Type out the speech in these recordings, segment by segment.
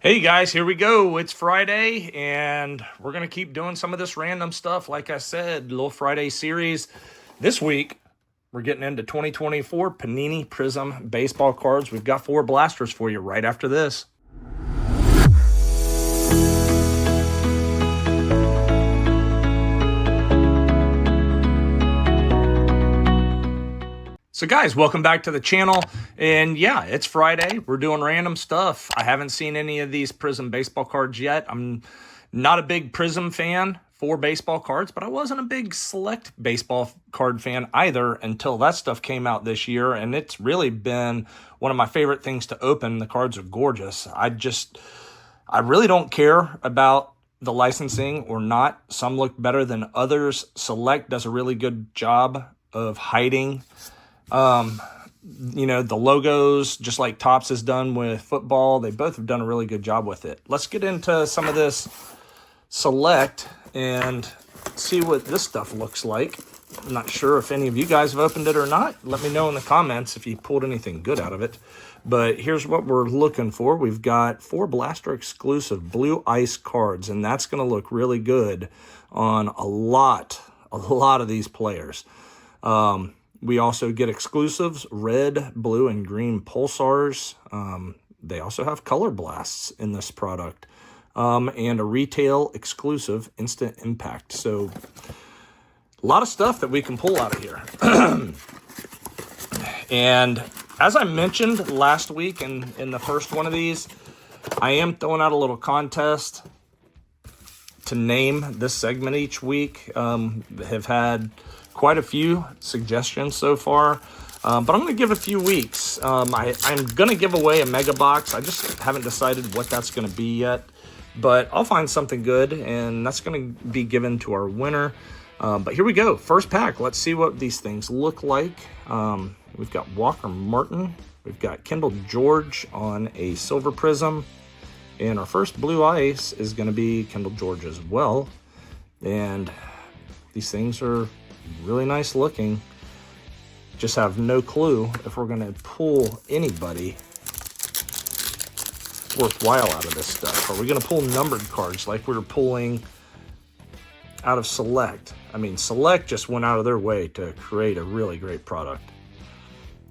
Hey guys, here we go. It's Friday, and we're going to keep doing some of this random stuff. Like I said, little Friday series. This week, we're getting into 2024 Panini Prizm Baseball Cards. We've got 4 blasters for you right after this. So guys, welcome back to the channel. And yeah, it's Friday. We're doing random stuff. I haven't seen any of these Prizm baseball cards yet. I'm not a big Prizm fan for baseball cards, but I wasn't a big Select baseball card fan either until that stuff came out this year. And it's really been one of my favorite things to open. The cards are gorgeous. I really don't care about the licensing or not. Some look better than others. Select does a really good job of hiding the logos, just like Topps has done with football. They both have done a really good job with it. Let's get into some of this Select and see what this stuff looks like. I'm not sure if any of you guys have opened it or not. Let me know in the comments if you pulled anything good out of it. But here's what we're looking for. We've got 4 blaster exclusive blue ice cards, and that's going to look really good on a lot of these players. We also get exclusives, red, blue, and green pulsars. They also have color blasts in this product. And a retail exclusive instant impact. So a lot of stuff that we can pull out of here. And as I mentioned last week in the first one of these, I am throwing out a little contest to name this segment each week. Have had quite a few suggestions so far, but I'm going to give a few weeks. I'm going to give away a mega box. I just haven't decided what that's going to be yet, but I'll find something good, and that's going to be given to our winner. But here we go. First pack. Let's see what these things look like. We've got Walker Martin. We've got Kendall George on a silver prism. And our first blue ice is going to be Kendall George as well. And these things are really nice looking. Just have no clue if we're going to pull anybody worthwhile out of this stuff. Are we going to pull numbered cards like we were pulling out of Select? I mean, Select just went out of their way to create a really great product.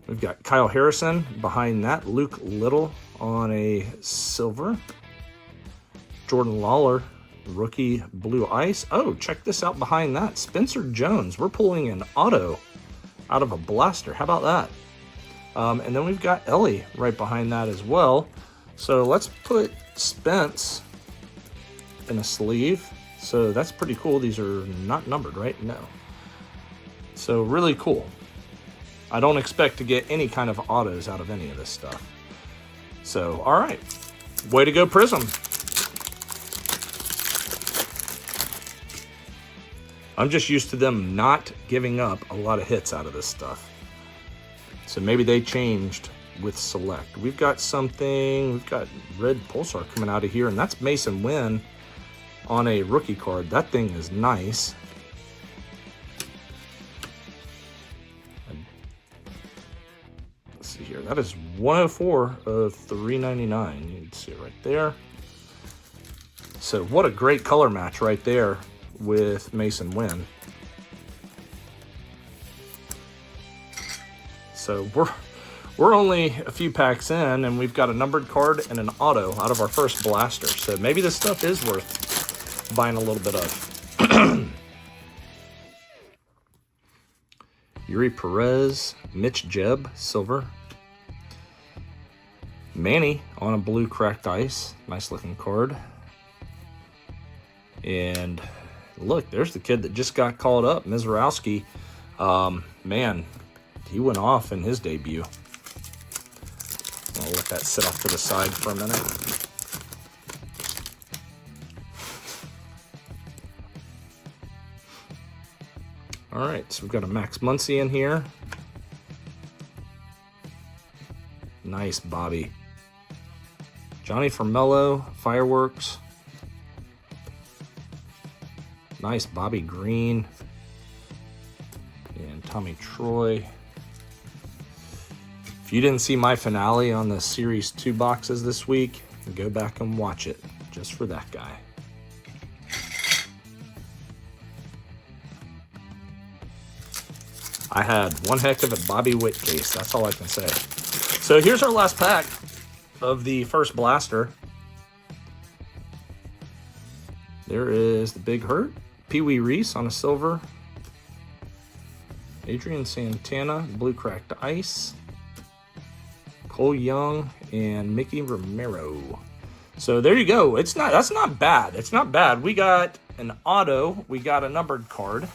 We've got Kyle Harrison behind that. Luke Little on a silver. Jordan Lawler, rookie blue ice. Oh, check this out behind that. Spencer Jones. We're pulling an auto out of a blaster. How about that? And then we've got Ellie right behind that as well. So let's put Spence in a sleeve. So that's pretty cool. These are not numbered, right? No. So really cool. I don't expect to get any kind of autos out of any of this stuff. So, all right. Way to go, Prizm. I'm just used to them not giving up a lot of hits out of this stuff. So maybe they changed with Select. We've got red pulsar coming out of here, and that's Mason Wynn on a rookie card. That thing is nice. Let's see here. That is 104 of 399. You can see it right there. So what a great color match right there with Mason Wynn. So we're only a few packs in, and we've got a numbered card and an auto out of our first blaster. So maybe this stuff is worth buying a little bit of. Yuri Perez, Mitch Jebb, silver. Manny on a blue cracked ice. Nice looking card. And look, there's the kid that just got called up, Mizrowski. Man, he went off in his debut. I'll let that sit off to the side for a minute. All right, so we've got a Max Muncy in here. Nice, Bobby. Johnny Formello, Fireworks. Nice, Bobby Green. And Tommy Troy. If you didn't see my finale on the Series 2 boxes this week, and go back and watch it just for that guy. I had one heck of a Bobby Witt case. That's all I can say. So here's our last pack of the first blaster. There is the Big Hurt, Pee Wee Reese on a silver, Adrian Santana, Blue Cracked Ice, Cole Young, and Mickey Romero. So there you go. That's not bad. It's not bad. We got an auto. We got a numbered card.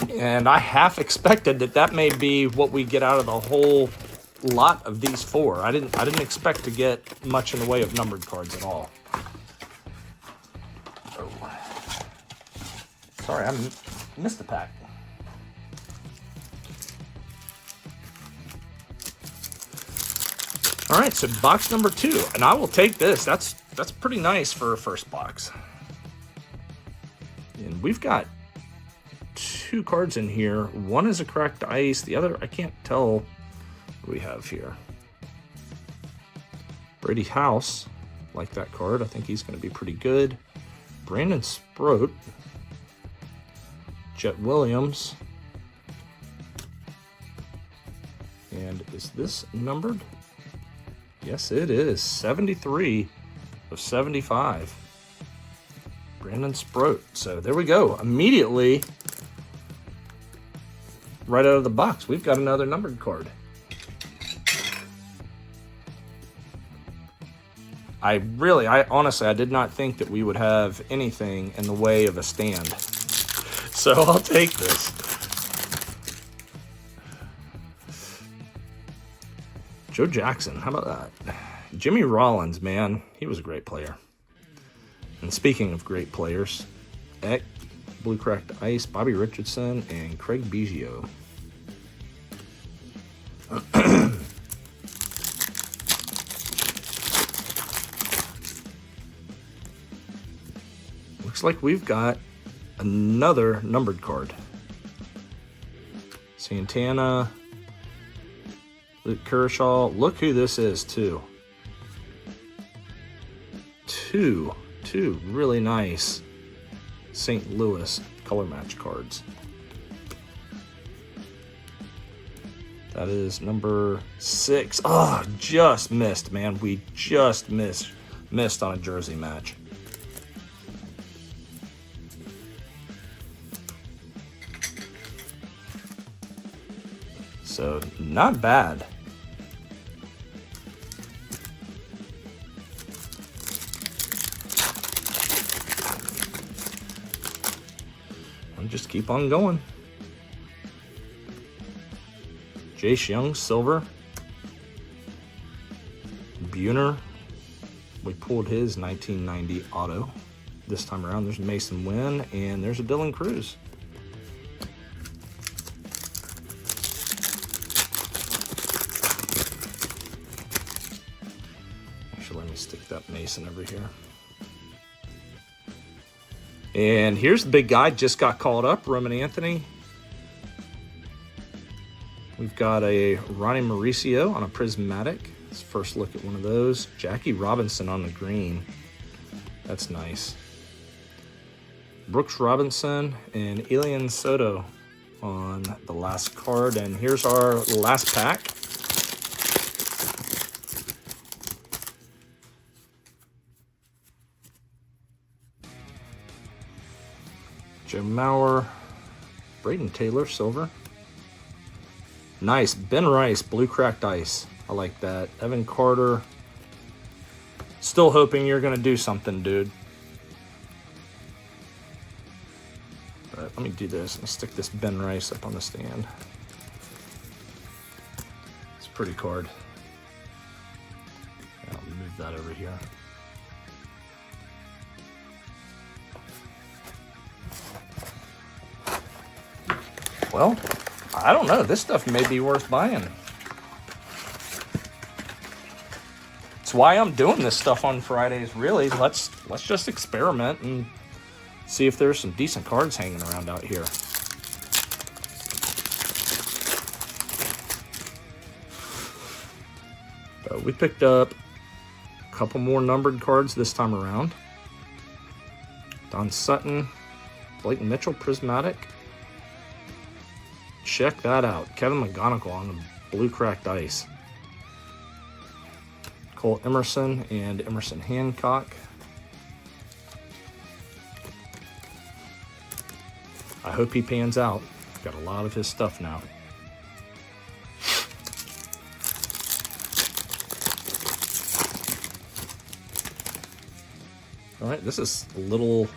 And I half expected that may be what we get out of the whole lot of these four. I didn't expect to get much in the way of numbered cards at all. Oh. Sorry, I missed the pack. All right, so box number 2, and I will take this. That's pretty nice for a first box. And we've got 2 cards in here. One is a cracked ice. The other, I can't tell what we have here. Brady House, like that card. I think he's going to be pretty good. Brandon Sproat. Jet Williams. And is this numbered? Yes, it is. 73 of 75. Brandon Sproat. So there we go. Immediately, right out of the box, we've got another numbered card. I honestly, I did not think that we would have anything in the way of a stand. So I'll take this. Joe Jackson, how about that? Jimmy Rollins, man, he was a great player. And speaking of great players, Eck, Blue Cracked Ice, Bobby Richardson, and Craig Biggio. Looks like we've got another numbered card. Santana, Luke Kershaw. Look who this is, too. Two really nice St. Louis color match cards. That is number 6. Oh, just missed, man. We just missed on a jersey match. So, not bad. I'll just keep on going. Jace Young, silver. Buhner, we pulled his 1990 auto. This time around, there's Mason Wynn, and there's a Dylan Cruz. Let me stick that Mason over here. And here's the big guy, just got called up, Roman Anthony. We've got a Ronnie Mauricio on a prismatic. Let's first look at one of those. Jackie Robinson on the green. That's nice. Brooks Robinson and Elian Soto on the last card. And here's our last pack. Joe Mauer, Braden Taylor, silver. Nice, Ben Rice, Blue Cracked Ice. I like that. Evan Carter. Still hoping you're going to do something, dude. But let me do this. I'm going to stick this Ben Rice up on the stand. It's a pretty card. I'll move that over here. Well, I don't know. This stuff may be worth buying. That's why I'm doing this stuff on Fridays, really. Let's just experiment and see if there's some decent cards hanging around out here. We picked up A couple more numbered cards this time around. Don Sutton, Blake Mitchell, Prismatic. Check that out. Kevin McGonigal on the blue cracked ice. Cole Emerson and Emerson Hancock. I hope he pans out. Got a lot of his stuff now. All right, this is a little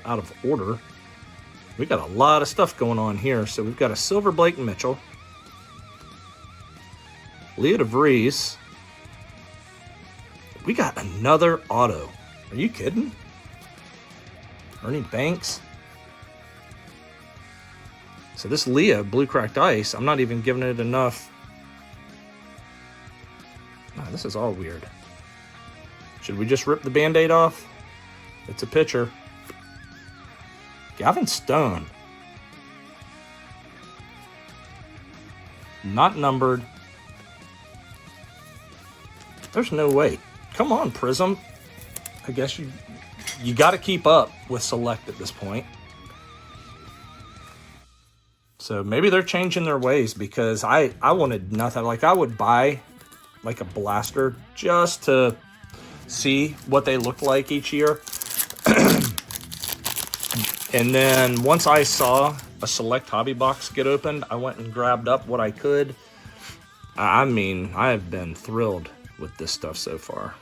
out of order. We got a lot of stuff going on here. So we've got a silver Blake Mitchell, Leo DeVries. We got another auto. Are you kidding? Ernie Banks. So this Leo blue cracked ice, I'm not even giving it enough. Oh, this is all weird. Should we just rip the Band-Aid off? It's a pitcher. Gavin Stone. Not numbered. There's no way. Come on, Prizm. I guess you got to keep up with Select at this point. So maybe they're changing their ways, because I wanted nothing. Like, I would buy like a blaster just to see what they look like each year. And then once I saw a Select hobby box get opened, I went and grabbed up what I could. I mean, I have been thrilled with this stuff so far.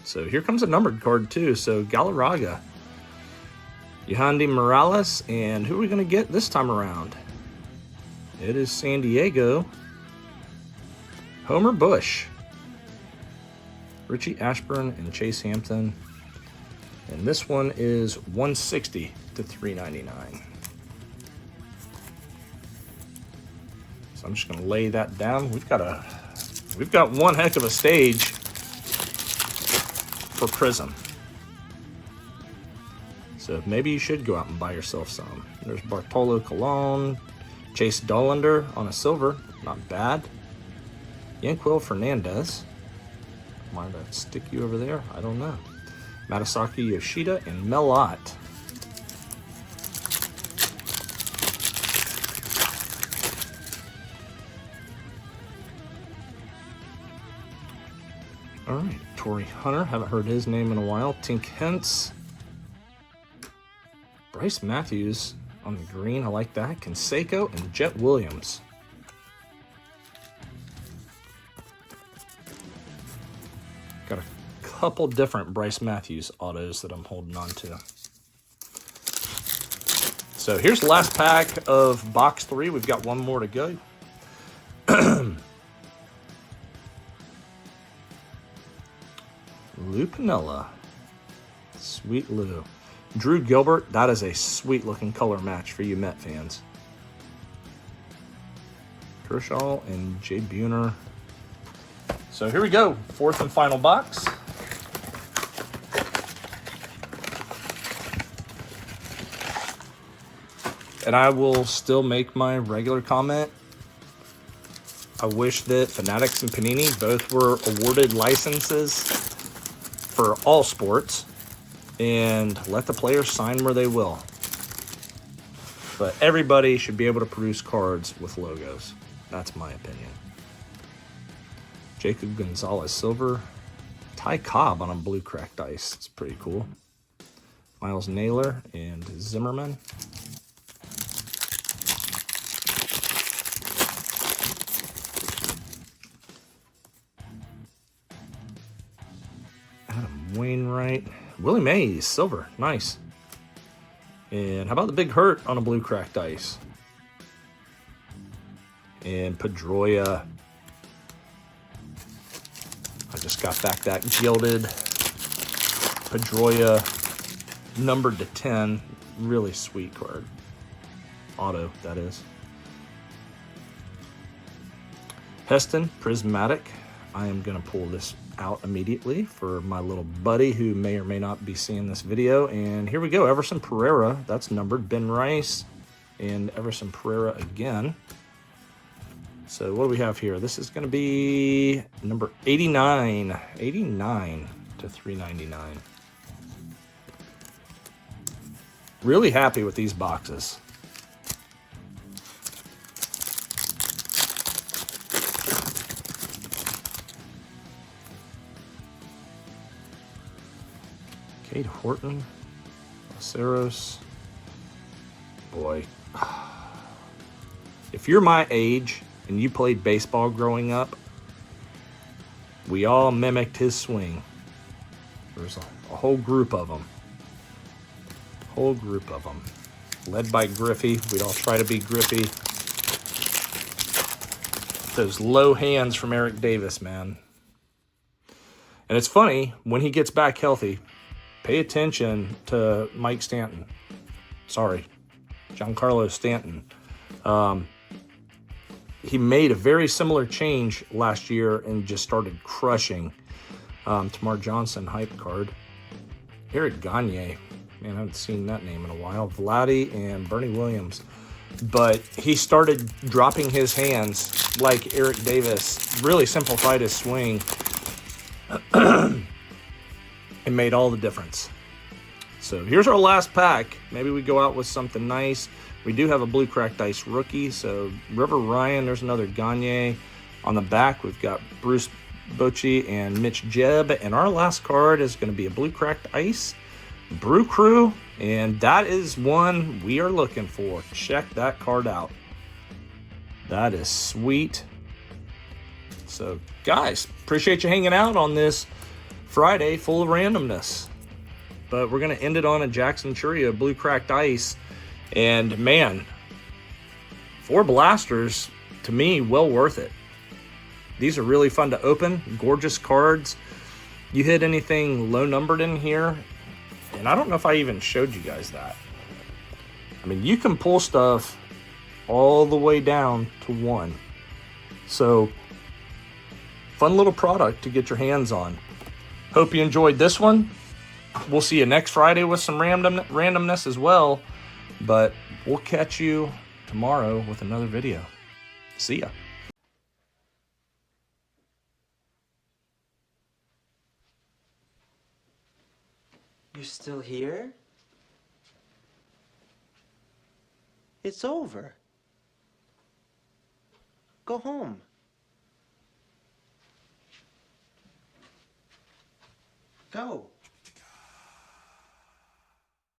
So here comes a numbered card too. So Galarraga, Yohandy Morales, and who are we going to get this time around? It is San Diego. Homer Bush, Richie Ashburn, and Chase Hampton. And this one is 160 to 399. So I'm just going to lay that down. We've got one heck of a stage for Prizm. So maybe you should go out and buy yourself some. There's Bartolo Colon, Chase Dollander on a silver, not bad. Yanquiel Fernandez. Why did I stick you over there? I don't know. Matasaki Yoshida and Melot. All right, Torrey Hunter, haven't heard his name in a while. Tink Hentz. Bryce Matthews on the green, I like that. Canseco and Jet Williams. Got a couple different Bryce Matthews autos that I'm holding on to. So here's the last pack of box 3. We've got one more to go. Lou Piniella. Sweet Lou. Drew Gilbert. That is a sweet looking color match for you Met fans. Kershaw and Jay Buhner. So here we go. Fourth and final box. And I will still make my regular comment. I wish that Fanatics and Panini both were awarded licenses for all sports and let the players sign where they will. But everybody should be able to produce cards with logos. That's my opinion. Jacob Gonzalez silver. Ty Cobb on a blue cracked ice. It's pretty cool. Miles Naylor and Zimmerman. Adam Wainwright. Willie Mays, silver. Nice. And how about the Big Hurt on a blue cracked ice? And Pedroia. I just got back that gilded Pedroia numbered to 10. Really sweet card. Auto, that is. Heston, Prismatic. I am going to pull this out immediately for my little buddy who may or may not be seeing this video. And here we go. Everson Pereira. That's numbered. Ben Rice and Everson Pereira again. So what do we have here? This is going to be number 89. 89. to $3.99. Really happy with these boxes. Kate Horton, Aceros. Boy, if you're my age and you played baseball growing up, we all mimicked his swing. There's a whole group of them. Whole group of them. Led by Griffey. We'd all try to be Griffey. Those low hands from Eric Davis, man. And it's funny, when he gets back healthy, pay attention to Mike Stanton. Sorry, Giancarlo Stanton. He made a very similar change last year and just started crushing. Tamar Johnson, hype card. Eric Gagne. Man, I haven't seen that name in a while. Vladdy and Bernie Williams. But he started dropping his hands like Eric Davis. Really simplified his swing. And made all the difference. So here's our last pack. Maybe we go out with something nice. We do have a blue cracked ice rookie. So River Ryan, there's another Gagne. On the back, we've got Bruce Bochy and Mitch Jebb. And our last card is going to be a blue cracked ice Brew Crew. And that is one we are looking for. Check that card out. That is sweet. So guys, appreciate you hanging out on this Friday full of randomness. But we're going to end it on a Jackson Churia blue cracked ice. And man, 4 blasters, to me, well worth it. These are really fun to open. Gorgeous cards. You hit anything low numbered in here. And I don't know if I even showed you guys that. I mean, you can pull stuff all the way down to 1. So, fun little product to get your hands on. Hope you enjoyed this one. We'll see you next Friday with some randomness as well. But we'll catch you tomorrow with another video. See ya. You're still here? It's over. Go home. Go.